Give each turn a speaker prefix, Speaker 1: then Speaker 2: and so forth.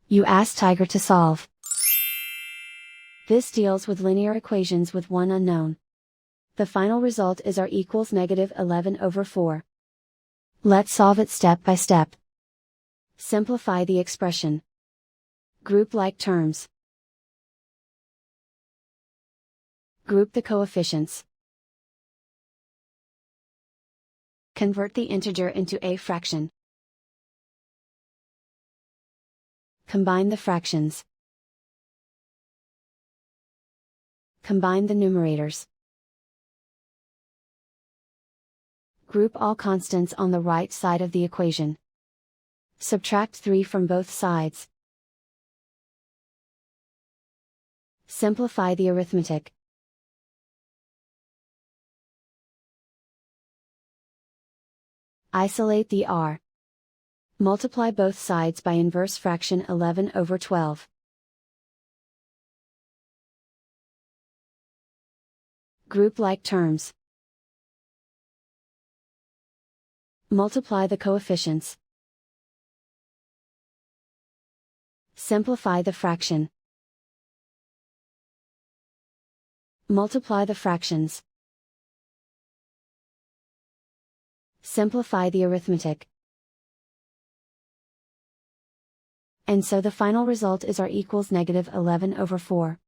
Speaker 1: You ask Tiger to solve. This deals with linear equations with one unknown. The final result is r equals -11/4. Let's solve it step by step. Simplify the expression. Group like terms. Group the coefficients. Convert the integer into a fraction. Combine the fractions. Combine the numerators. Group all constants on the right side of the equation. Subtract 3 from both sides. Simplify the arithmetic. Isolate the r. Multiply both sides by inverse fraction 11/12. Group like terms. Multiply the coefficients. Simplify the fraction. Multiply the fractions. Simplify the arithmetic. And so the final result is r equals -11/4.